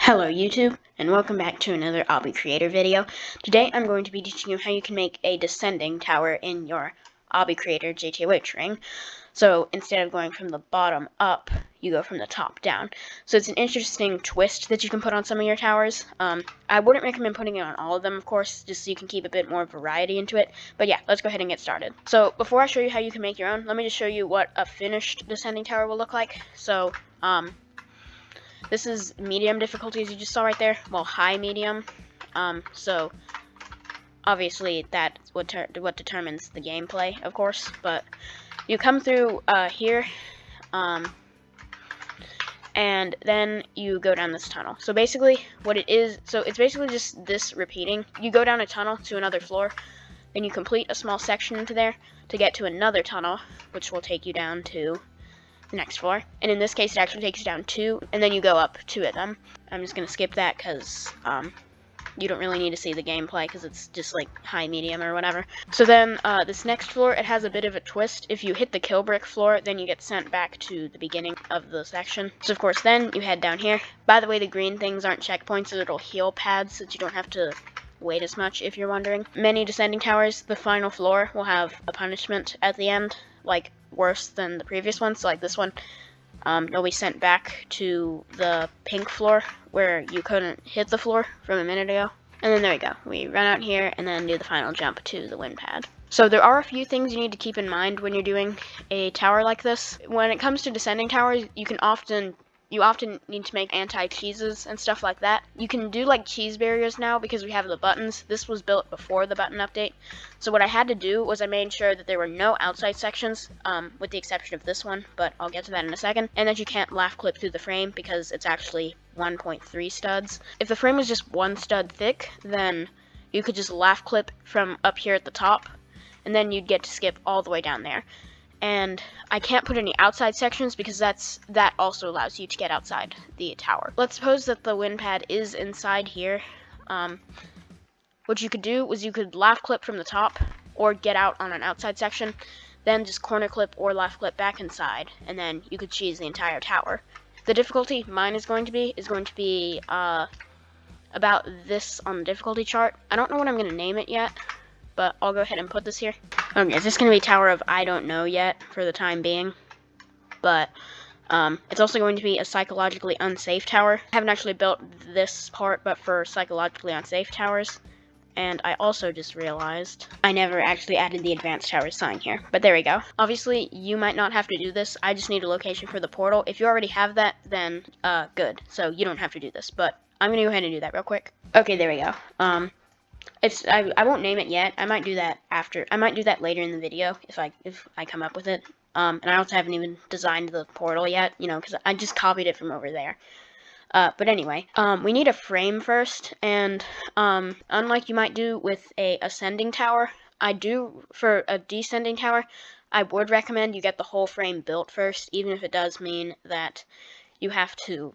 Hello YouTube, and welcome back to another Obby Creator video. Today I'm going to be teaching you how you can make a descending tower in your Obby Creator JTOH ring. So instead of going from the bottom up, you go from the top down. So it's an interesting twist that you can put on some of your towers. I wouldn't recommend putting it on all of them, of course, just so you can keep a bit more variety into it. But yeah, let's go ahead and get started. So before I show you how you can make your own, let me just show you what a finished descending tower will look like. So, this is medium difficulty, as you just saw right there. Well, high medium. So obviously that's what determines the gameplay, of course. But you come through here, and then you go down this tunnel. So basically, what it is, it's basically just this repeating. You go down a tunnel to another floor, then you complete a small section into there to get to another tunnel, which will take you down to next floor, and in this case it actually takes you down 2, and then you go up 2 of them. I'm just gonna skip that because you don't really need to see the gameplay because it's just like high medium or whatever. So then this next floor, it has a bit of a twist. If you hit the kill brick floor, then you get sent back to the beginning of the section. So of course then you head down here. By the way, the green things aren't checkpoints, so it'll heal pads so that you don't have to wait as much, if you're wondering. Many descending towers, the final floor will have a punishment at the end, like worse than the previous one. So like this one, you'll be sent back to the pink floor where you couldn't hit the floor from a minute ago. And then there we go. We run out here and then do the final jump to the wind pad. So there are a few things you need to keep in mind when you're doing a tower like this. When it comes to descending towers, you often need to make anti-cheeses and stuff like that. You can do like cheese barriers now because we have the buttons. This was built before the button update. So what I had to do was I made sure that there were no outside sections, with the exception of this one, but I'll get to that in a second. And that you can't laugh clip through the frame because it's actually 1.3 studs. If the frame was just 1 stud thick, then you could just laugh clip from up here at the top, and then you'd get to skip all the way down there. And I can't put any outside sections because that also allows you to get outside the tower. Let's suppose that the wind pad is inside here. What you could do was you could laugh clip from the top or get out on an outside section, then just corner clip or laugh clip back inside, and then you could cheese the entire tower. The difficulty mine is going to be about this on the difficulty chart. I don't know what I'm going to name it yet, but I'll go ahead and put this here. Okay, it's just going to be Tower of I don't know yet for the time being, but it's also going to be a psychologically unsafe tower. I haven't actually built this part, but for psychologically unsafe towers. And I also just realized I never actually added the advanced tower sign here, but there we go. Obviously, you might not have to do this. I just need a location for the portal. If you already have that, then good. So you don't have to do this, but I'm going to go ahead and do that real quick. Okay, there we go. I won't name it yet. I might do that after. I might do that later in the video if I come up with it. And I also haven't even designed the portal yet, because I just copied it from over there. But anyway, we need a frame first, and unlike you might do with a ascending tower, for a descending tower, I would recommend you get the whole frame built first, even if it does mean that you have to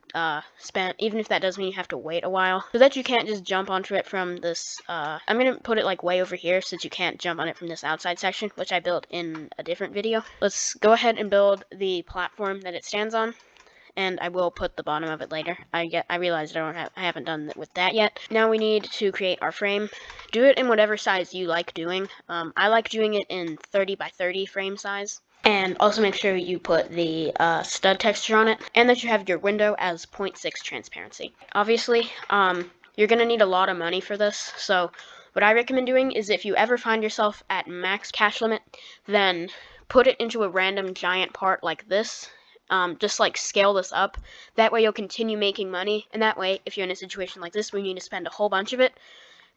wait a while, so that you can't just jump onto it from this. I'm gonna put it like way over here so that you can't jump on it from this outside section, which I built in a different video. Let's go ahead and build the platform that it stands on, and I will put the bottom of it later. I realized I haven't done it with that yet. Now we need to create our frame. Do it in whatever size you like doing. I like doing it in 30 by 30 frame size. And also make sure you put the stud texture on it, and that you have your window as 0.6 transparency. Obviously, you're going to need a lot of money for this, so what I recommend doing is if you ever find yourself at max cash limit, then put it into a random giant part like this. Just like scale this up. That way you'll continue making money, and that way if you're in a situation like this where you need to spend a whole bunch of it,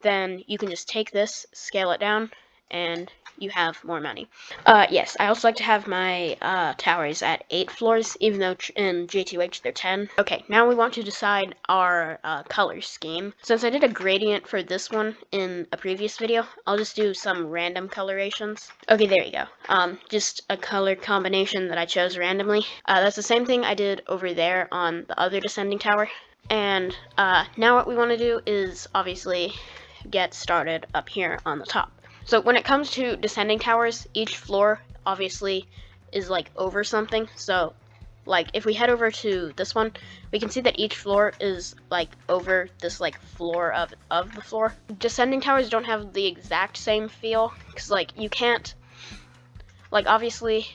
then you can just take this, scale it down, and you have more money. Yes, I also like to have my towers at 8 floors, even though in GTOH they're 10. Okay, now we want to decide our color scheme. Since I did a gradient for this one in a previous video, I'll just do some random colorations. Okay, there you go. Just a color combination that I chose randomly. That's the same thing I did over there on the other descending tower. And now what we want to do is obviously get started up here on the top. So when it comes to descending towers, each floor obviously is like over something. So like if we head over to this one, we can see that each floor is like over this like floor of the floor. Descending towers don't have the exact same feel, because like you can't, like obviously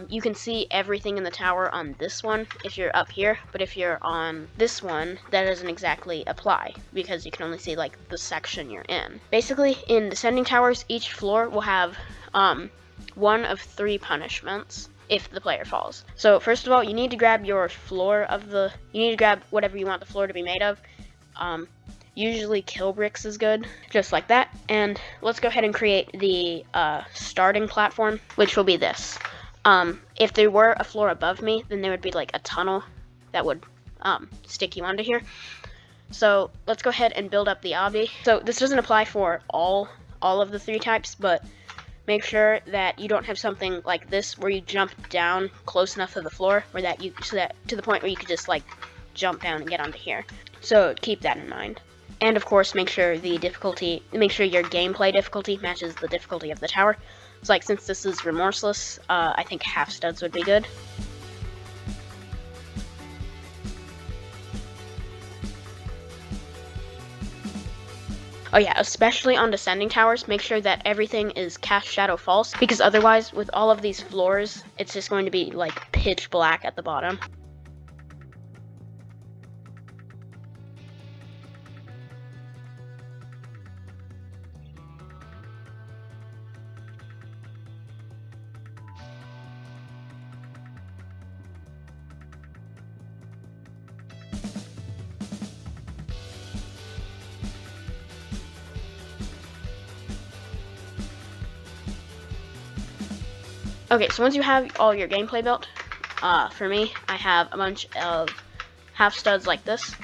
you can see everything in the tower on this one if you're up here, but if you're on this one, that doesn't exactly apply because you can only see like the section you're in. Basically, in descending towers, each floor will have one of 3 punishments if the player falls. So first of all, you need to grab your floor of the, you need to grab whatever you want the floor to be made of. Usually kill bricks is good, just like that. And let's go ahead and create the starting platform, which will be this. If there were a floor above me, then there would be like a tunnel that would stick you onto here. So let's go ahead and build up the obby. So this doesn't apply for all of the 3 types, but make sure that you don't have something like this where you jump down close enough to the floor, or that you, so that to the point where you could just like jump down and get onto here. So keep that in mind. And of course, make sure the difficulty, make sure your gameplay difficulty matches the difficulty of the tower. So like since this is remorseless, I think half studs would be good. Oh yeah, especially on descending towers, make sure that everything is cast shadow false, because otherwise with all of these floors, it's just going to be like pitch black at the bottom. Okay, so once you have all your gameplay built, for me, I have a bunch of half studs like this,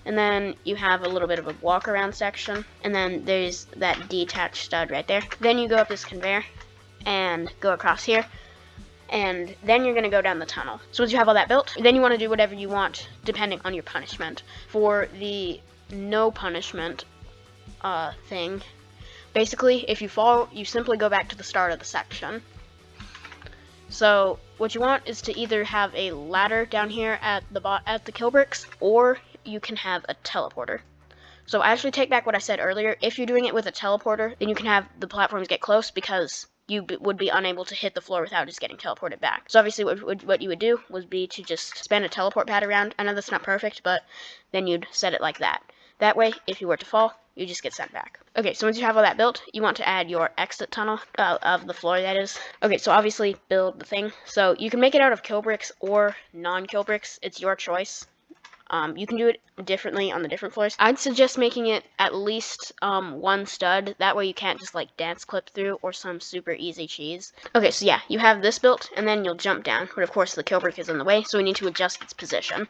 and then you have a little bit of a walk around section, and then there's that detached stud right there. Then you go up this conveyor and go across here, and then you're gonna go down the tunnel. So once you have all that built, then you want to do whatever you want depending on your punishment. For the no punishment thing, basically if you fall, you simply go back to the start of the section. So what you want is to either have a ladder down here at the kill bricks, or you can have a teleporter. So I actually take back what I said earlier. If you're doing it with a teleporter, then you can have the platforms get close, because you would be unable to hit the floor without just getting teleported back. So obviously what you would do would be to just spin a teleport pad around. I know that's not perfect, but then you'd set it like that. That way, if you were to fall, you just get sent back. Okay, so once you have all that built, you want to add your exit tunnel of the floor, that is. Okay, so obviously build the thing. So you can make it out of kill bricks or non-kill bricks. It's your choice. You can do it differently on the different floors. I'd suggest making it at least 1 stud. That way you can't just like dance clip through or some super easy cheese. Okay, so yeah, you have this built, and then you'll jump down. But of course the kill brick is in the way, so we need to adjust its position.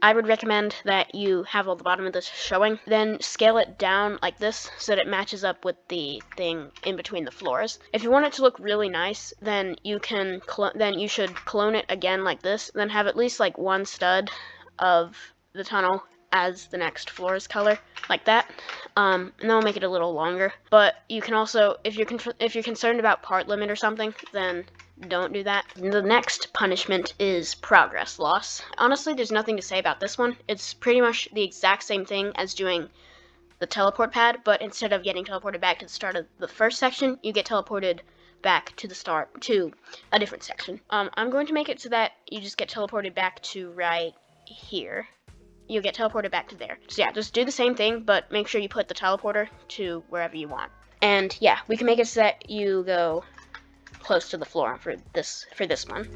I would recommend that you have all the bottom of this showing, then scale it down like this so that it matches up with the thing in between the floors. If you want it to look really nice, then you can you should clone it again like this, then have at least like 1 stud of the tunnel as the next floor's color, like that. And then we'll make it a little longer. But you can also, if you're concerned about part limit or something, then don't do that. The next punishment is progress loss. Honestly, there's nothing to say about this one. It's pretty much the exact same thing as doing the teleport pad, but instead of getting teleported back to the start of the first section, you get teleported back to the start, to a different section. I'm going to make it so that you just get teleported back to right here. You'll get teleported back to there. So yeah, just do the same thing, but make sure you put the teleporter to wherever you want. And yeah, we can make it so that you go close to the floor for this one.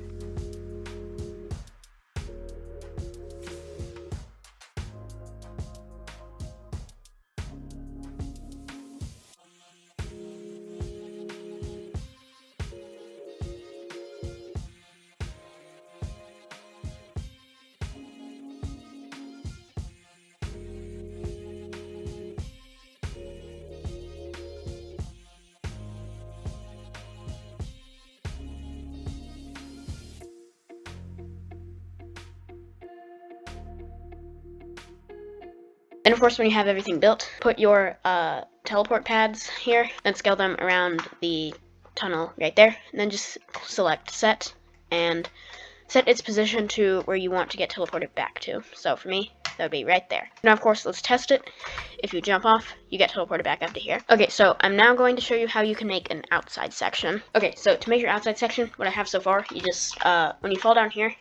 And of course, when you have everything built, put your teleport pads here and scale them around the tunnel right there, and then just select set and set its position to where you want to get teleported back to. So for me, that would be right there. Now, of course, let's test it. If you jump off, you get teleported back up to here. Okay, so I'm now going to show you how you can make an outside section. Okay, so to make your outside section, what I have so far, you just, when you fall down here,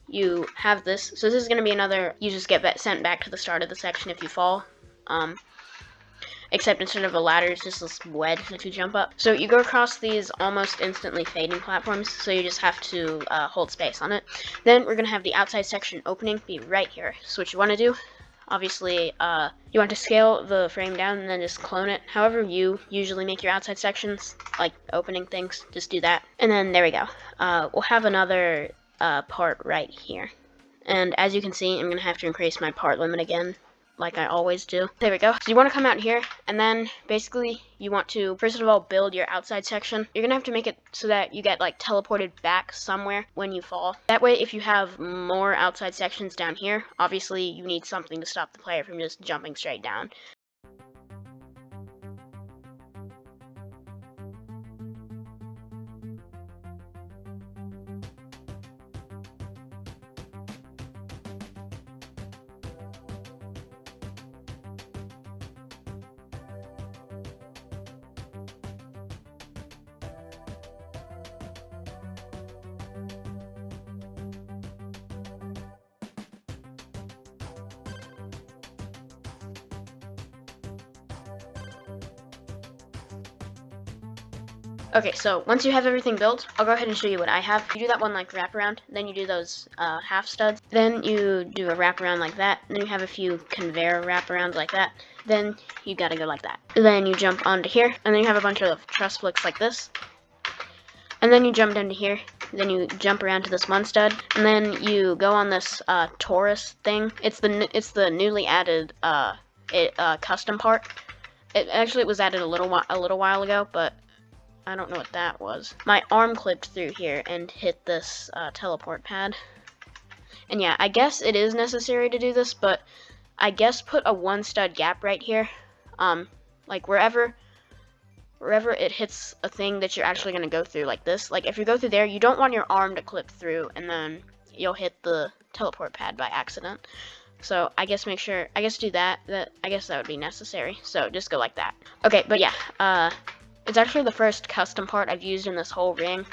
you have this. So this is going to be another, you just get sent back to the start of the section if you fall. Except instead of a ladder, it's just this wedge that you jump up. So you go across these almost instantly fading platforms, so you just have to hold space on it. Then we're going to have the outside section opening be right here. So what you want to do, obviously, you want to scale the frame down and then just clone it. However you usually make your outside sections, like opening things, just do that. And then there we go. We'll have another part right here. And as you can see, I'm going to have to increase my part limit again, like I always do. There we go. So you want to come out here, and then basically you want to, first of all, build your outside section. You're going to have to make it so that you get like teleported back somewhere when you fall. That way, if you have more outside sections down here, obviously you need something to stop the player from just jumping straight down. Okay, so once you have everything built, I'll go ahead and show you what I have. You do that one like wraparound, then you do those half studs, then you do a wraparound like that, then you have a few conveyor wraparounds like that, then you gotta go like that. Then you jump onto here, and then you have a bunch of truss flicks like this, and then you jump down to here, then you jump around to this one stud, and then you go on this Taurus thing. It's the newly added custom part. It was added a little while ago, but I don't know what that was. My arm clipped through here and hit this teleport pad. And yeah, I guess it is necessary to do this, but I guess put a one stud gap right here. Like wherever it hits a thing that you're actually going to go through, like this. Like if you go through there, you don't want your arm to clip through and then you'll hit the teleport pad by accident. So I guess do that. I guess that would be necessary. So just go like that. Okay, but yeah, it's actually the first custom part I've used in this whole ring.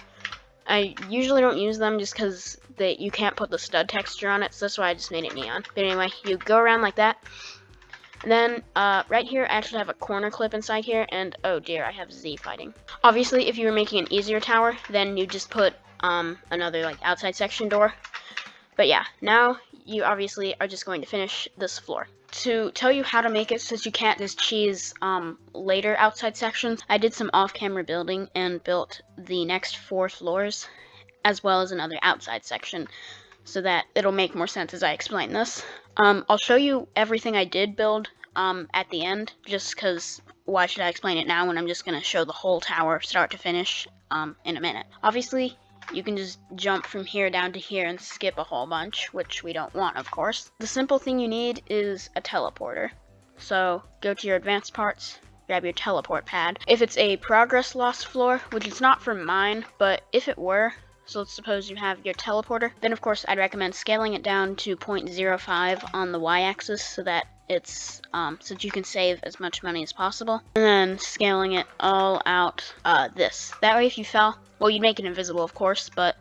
I usually don't use them just because you can't put the stud texture on it, so that's why I just made it neon. But anyway, you go around like that. And then right here, I actually have a corner clip inside here, and oh dear, I have Z fighting. Obviously, if you were making an easier tower, then you just put another like outside section door. But yeah, now you obviously are just going to finish this floor. To tell you how to make it, since you can't just cheese later outside sections, I did some off-camera building and built the next 4 floors, as well as another outside section, so that it'll make more sense as I explain this. I'll show you everything I did build at the end, just because why should I explain it now when I'm just going to show the whole tower start to finish in a minute. Obviously, you can just jump from here down to here and skip a whole bunch, which we don't want, of course. The simple thing you need is a teleporter. So go to your advanced parts, grab your teleport pad. If it's a progress lost floor, which is not for mine, but if it were, so let's suppose you have your teleporter, then of course I'd recommend scaling it down to 0.05 on the y-axis so that it's so that you can save as much money as possible, and then scaling it all out this. That way if you fell, well, you'd make it invisible of course, but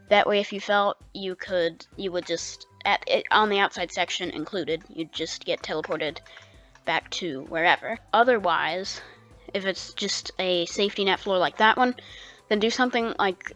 that way if you fell, you would just, on the outside section included, you'd just get teleported back to wherever. Otherwise, if it's just a safety net floor like that one, then do something like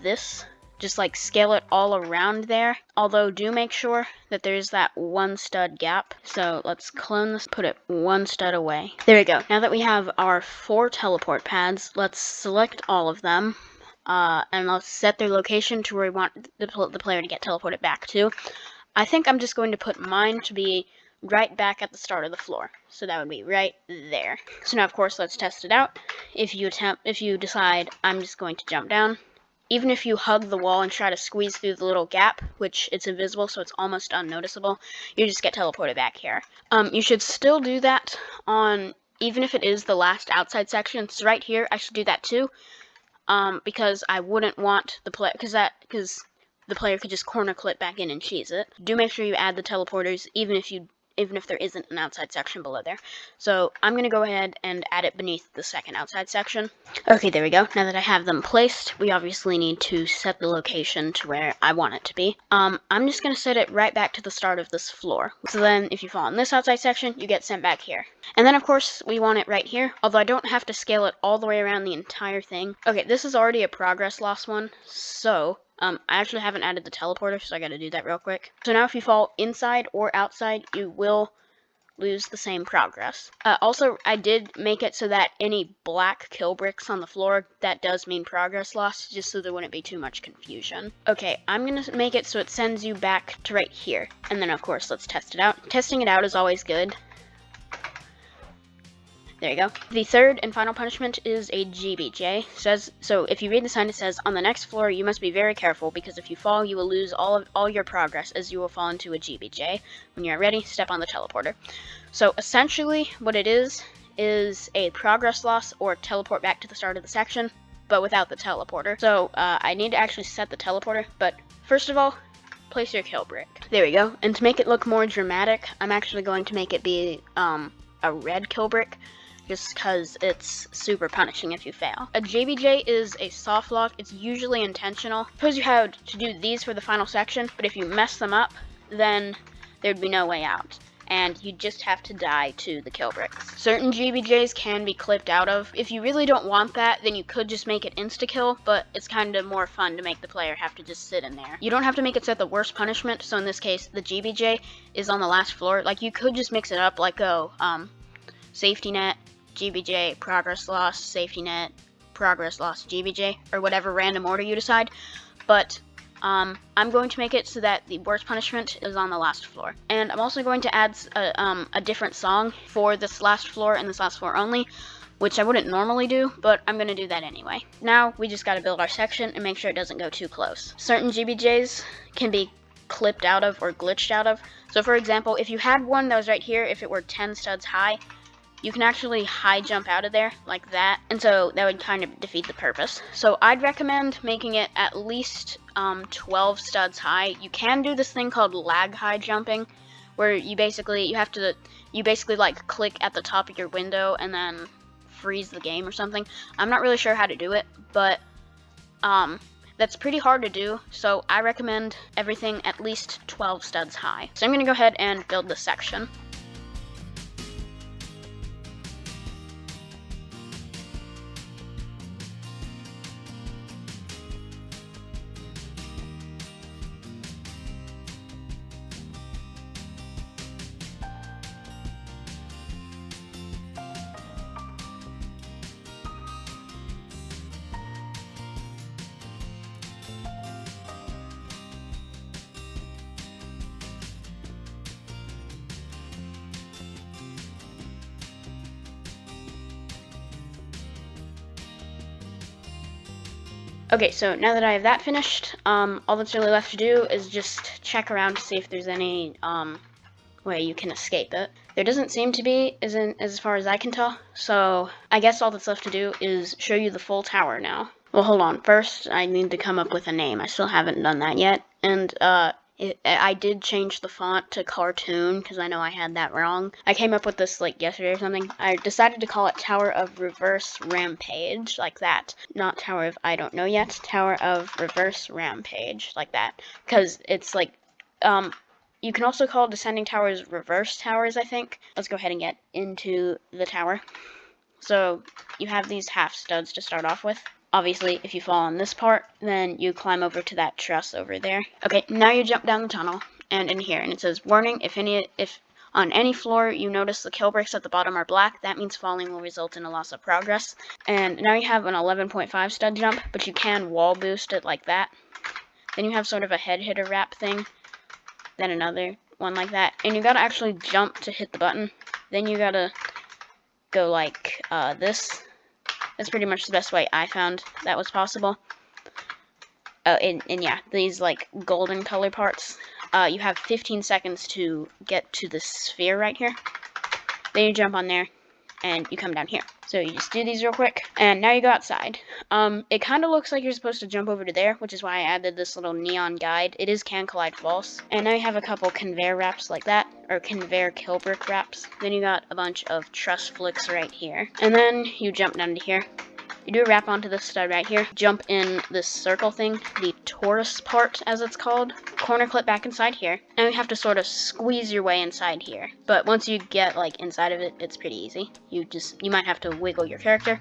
this. Just like scale it all around there. Although do make sure that there's that one stud gap. So let's clone this, put it one stud away. There we go. Now that we have our 4 teleport pads, let's select all of them. And let's set their location to where we want the player to get teleported back to. I think I'm just going to put mine to be right back at the start of the floor. So that would be right there. So now of course let's test it out. If you decide I'm just going to jump down, even if you hug the wall and try to squeeze through the little gap, which it's invisible so it's almost unnoticeable, you just get teleported back here. You should still do that on, even if it is the last outside section. So right here, I should do that too. because I wouldn't want the player, because the player could just corner clip back in and cheese it. Do make sure you add the teleporters, even if there isn't an outside section below there. So I'm going to go ahead and add it beneath the second outside section. Okay, there we go. Now that I have them placed, we obviously need to set the location to where I want it to be. I'm just going to set it right back to the start of this floor. So then if you fall in this outside section, you get sent back here. And then of course we want it right here, although I don't have to scale it all the way around the entire thing. Okay, this is already a progress loss one, so I actually haven't added the teleporter, so I gotta do that real quick. So now if you fall inside or outside, you will lose the same progress. Also, I did make it so that any black kill bricks on the floor, that does mean progress loss, just so there wouldn't be too much confusion. Okay, I'm gonna make it so it sends you back to right here. And then of course, let's test it out. Testing it out is always good. There you go. The third and final punishment is a GBJ. So if you read the sign, it says, on the next floor, you must be very careful, because if you fall, you will lose all your progress, as you will fall into a GBJ. When you're ready, step on the teleporter. So essentially, what it is a progress loss or teleport back to the start of the section, but without the teleporter. So I need to actually set the teleporter, but first of all, place your kill brick. There we go. And to make it look more dramatic, I'm actually going to make it be a red kill brick, just because it's super punishing if you fail. A JBJ is a soft lock. It's usually intentional. Suppose you had to do these for the final section, but if you mess them up, then there'd be no way out, and you just have to die to the kill bricks. Certain GBJs can be clipped out of. If you really don't want that, then you could just make it insta-kill, but it's kind of more fun to make the player have to just sit in there. You don't have to make it set the worst punishment, so in this case, the GBJ is on the last floor. Like, you could just mix it up, like go, safety net, GBJ, progress loss, safety net, progress loss, GBJ, or whatever random order you decide, but I'm going to make it so that the worst punishment is on the last floor. And I'm also going to add a different song for this last floor and this last floor only, which I wouldn't normally do, but I'm going to do that anyway. Now we just got to build our section and make sure it doesn't go too close. Certain GBJs can be clipped out of or glitched out of. So for example, if you had one that was right here, if it were 10 studs high, you can actually high jump out of there like that, and so that would kind of defeat the purpose. So I'd recommend making it at least 12 studs high. You can do this thing called lag high jumping, where you basically like click at the top of your window and then freeze the game or something. I'm not really sure how to do it, but that's pretty hard to do, so I recommend everything at least 12 studs high. So I'm going to go ahead and build this section. Okay, so now that I have that finished, all that's really left to do is just check around to see if there's any way you can escape it. There doesn't seem to be, as far as I can tell, so I guess all that's left to do is show you the full tower now. Well, hold on. First, I need to come up with a name. I still haven't done that yet, and I did change the font to cartoon because I know I had that wrong. I came up with this like yesterday or something. I decided to call it Tower of Reverse Rampage, like that. Not Tower of I don't know yet. Tower of Reverse Rampage, like that. Because it's like, you can also call Descending Towers Reverse Towers, I think. Let's go ahead and get into the tower. So you have these half studs to start off with. Obviously, if you fall on this part, then you climb over to that truss over there. Okay, now you jump down the tunnel and in here, and it says, warning, if on any floor you notice the kill bricks at the bottom are black, that means falling will result in a loss of progress. And now you have an 11.5 stud jump, but you can wall boost it like that. Then you have sort of a head hitter wrap thing, then another one like that. And you gotta actually jump to hit the button. Then you gotta go like this. That's pretty much the best way I found that was possible. And yeah, these like golden color parts. You have 15 seconds to get to the sphere right here. Then you jump on there, and you come down here. So you just do these real quick, and now you go outside. It kind of looks like you're supposed to jump over to there, which is why I added this little neon guide. It is can collide false. And now you have a couple conveyor wraps like that, or conveyor kill brick wraps. Then you got a bunch of truss flicks right here. And then you jump down to here. You do a wrap onto this stud right here, jump in this circle thing, the torus part as it's called, corner clip back inside here, and you have to sort of squeeze your way inside here. But once you get like inside of it, it's pretty easy. You might have to wiggle your character,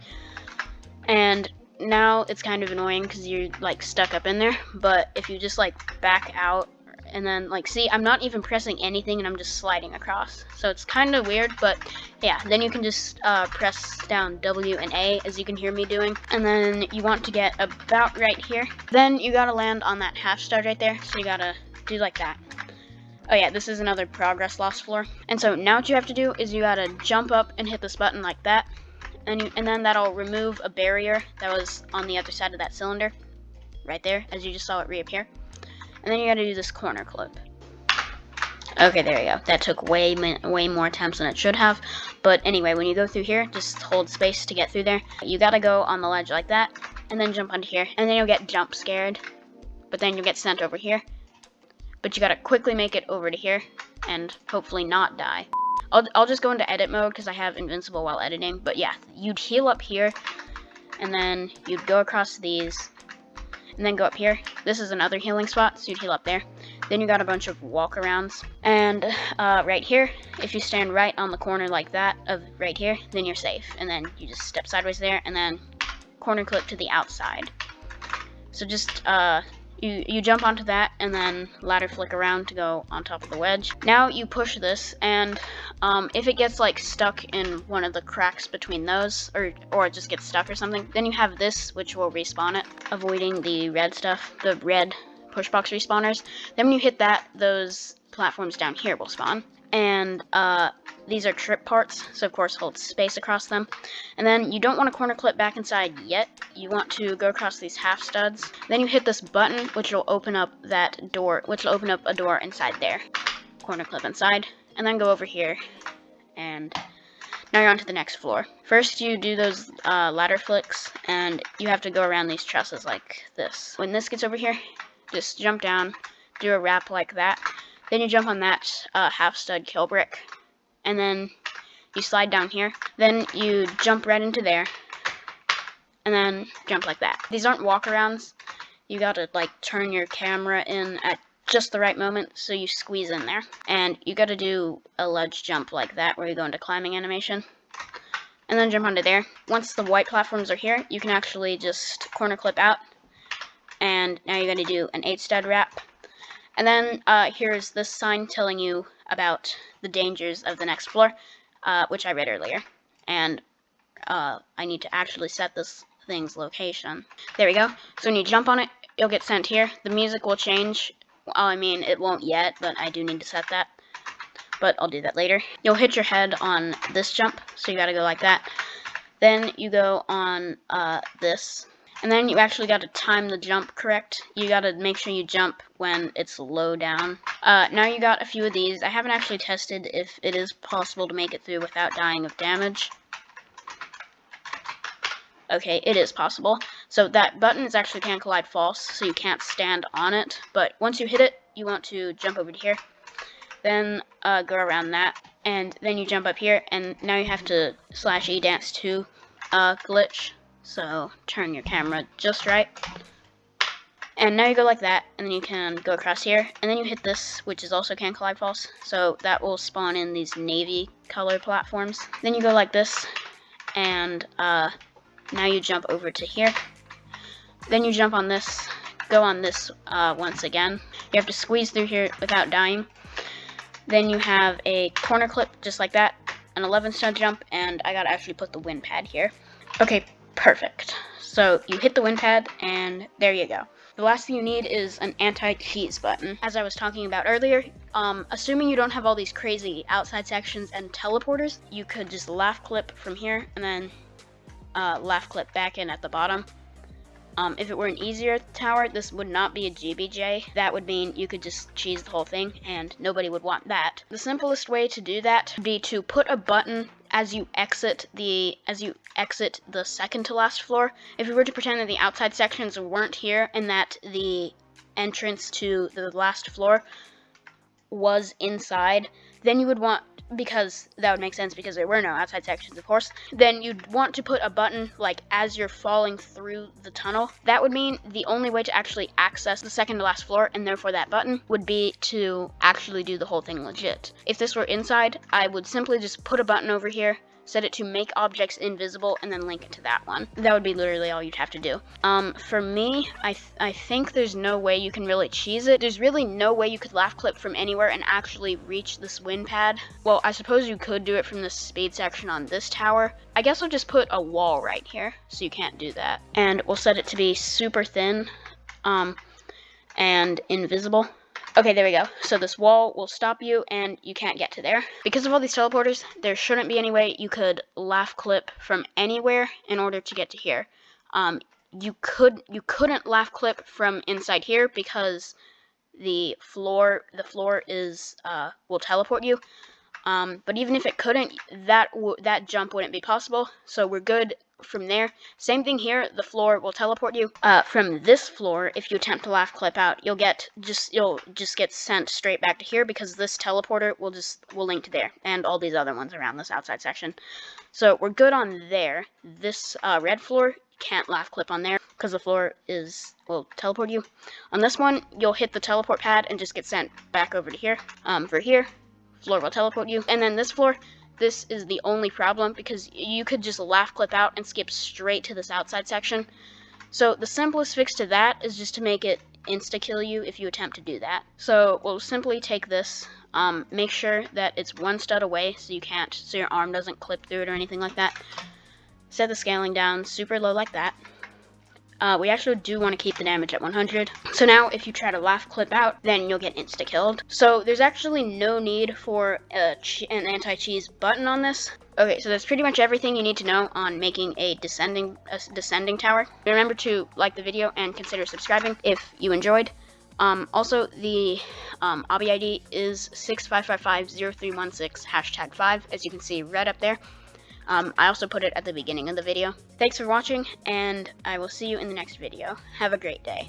and now it's kind of annoying because you're like stuck up in there, but if you just like back out, and then like see, I'm not even pressing anything and I'm just sliding across, so it's kind of weird. But yeah, then you can just press down W and A, as you can hear me doing, and then you want to get about right here. Then you gotta land on that half stud right there, so you gotta do like that. Oh yeah, this is another progress lost floor. And so now what you have to do is you gotta jump up and hit this button like that, and then that'll remove a barrier that was on the other side of that cylinder right there, as you just saw it reappear. And then you gotta do this corner clip. Okay, there you go. That took way more attempts than it should have. But anyway, when you go through here, just hold space to get through there. You gotta go on the ledge like that, and then jump onto here. And then you'll get jump scared, but then you'll get sent over here. But you gotta quickly make it over to here, and hopefully not die. I'll just go into edit mode, because I have invincible while editing. But yeah, you'd heal up here, and then you'd go across these, and then go up here. This is another healing spot, so you'd heal up there. Then you got a bunch of walk-arounds. And right here, if you stand right on the corner like that, of right here, then you're safe. And then you just step sideways there, and then corner clip to the outside. So just, you jump onto that, and then ladder flick around to go on top of the wedge. Now you push this, and if it gets like stuck in one of the cracks between those, or it just gets stuck or something, then you have this, which will respawn it, avoiding the red stuff, the red push box respawners. Then when you hit that, those platforms down here will spawn. And these are trip parts, so of course hold space across them. And then you don't want to corner clip back inside yet. You want to go across these half studs. Then you hit this button, which will open up that door, which will open up a door inside there. Corner clip inside, and then go over here. And now you're on to the next floor. First you do those ladder flicks, and you have to go around these trusses like this. When this gets over here, just jump down, do a wrap like that. Then you jump on that half stud kill brick, and then you slide down here. Then you jump right into there, and then jump like that. These aren't walk-arounds. You gotta like turn your camera in at just the right moment, so you squeeze in there. And you gotta do a ledge jump like that, where you go into climbing animation, and then jump onto there. Once the white platforms are here, you can actually just corner clip out, and now you're gonna do an 8 stud wrap. And then here's this sign telling you about the dangers of the next floor, which I read earlier. And I need to actually set this thing's location. There we go. So when you jump on it, you'll get sent here. The music will change. Well, I mean, it won't yet, but I do need to set that. But I'll do that later. You'll hit your head on this jump, so you gotta go like that. Then you go on this. And then you actually got to time the jump correct. You got to make sure you jump when it's low down. Now you got a few of these. I haven't actually tested if it is possible to make it through without dying of damage. Okay, it is possible. So that button is actually can collide false, so you can't stand on it. But once you hit it, you want to jump over to here. Then go around that. And then you jump up here, and now you have to /E dance to glitch. So turn your camera just right. And now you go like that, and then you can go across here, and then you hit this, which is also can collide false. So that will spawn in these navy color platforms. Then you go like this, and now you jump over to here. Then you jump on this, go on this once again. You have to squeeze through here without dying. Then you have a corner clip just like that, an 11 stud jump, and I gotta actually put the wind pad here. Okay, perfect. So you hit the wind pad, and there you go. The last thing you need is an anti-cheese button. As I was talking about earlier, assuming you don't have all these crazy outside sections and teleporters, you could just laugh clip from here, and then laugh clip back in at the bottom. If it were an easier tower, this would not be a GBJ. That would mean you could just cheese the whole thing, and nobody would want that. The simplest way to do that would be to put a button as you exit the second to last floor. If we were to pretend that the outside sections weren't here and that the entrance to the last floor was inside, then you would want, because that would make sense because there were no outside sections, of course, then you'd want to put a button like as you're falling through the tunnel. That would mean the only way to actually access the second to last floor, and therefore that button, would be to actually do the whole thing legit. If this were inside, I would simply just put a button over here, set it to make objects invisible, and then link it to that one. That would be literally all you'd have to do. For me, I think there's no way you can really cheese it. There's really no way you could laugh clip from anywhere and actually reach this win pad. Well, I suppose you could do it from the speed section on this tower. I guess I'll just put a wall right here, so you can't do that. And we'll set it to be super thin, and invisible. Okay, there we go. So this wall will stop you and you can't get to there. Because of all these teleporters, there shouldn't be any way you could laugh clip from anywhere in order to get to here. You couldn't laugh clip from inside here because the floor is will teleport you. But even if it couldn't, that jump wouldn't be possible. So we're good from there. Same thing here, the floor will teleport you. From this floor, if you attempt to laugh clip out, you'll just get sent straight back to here because this teleporter will link to there and all these other ones around this outside section. So we're good on there. This red floor, can't laugh clip on there because the floor will teleport you. On this one, you'll hit the teleport pad and just get sent back over to here. For here, floor will teleport you. And then this floor, this is the only problem because you could just laugh clip out and skip straight to this outside section. So the simplest fix to that is just to make it insta-kill you if you attempt to do that. So we'll simply take this, make sure that it's one stud away so your arm doesn't clip through it or anything like that. Set the scaling down super low like that. We actually do want to keep the damage at 100. So now if you try to laugh clip out, then you'll get insta-killed. So there's actually no need for an anti-cheese button on this. Okay, so that's pretty much everything you need to know on making a descending tower. Remember to like the video and consider subscribing if you enjoyed. Also, the Obby ID is 65550316 #5, as you can see right up there. I also put it at the beginning of the video. Thanks for watching, and I will see you in the next video. Have a great day.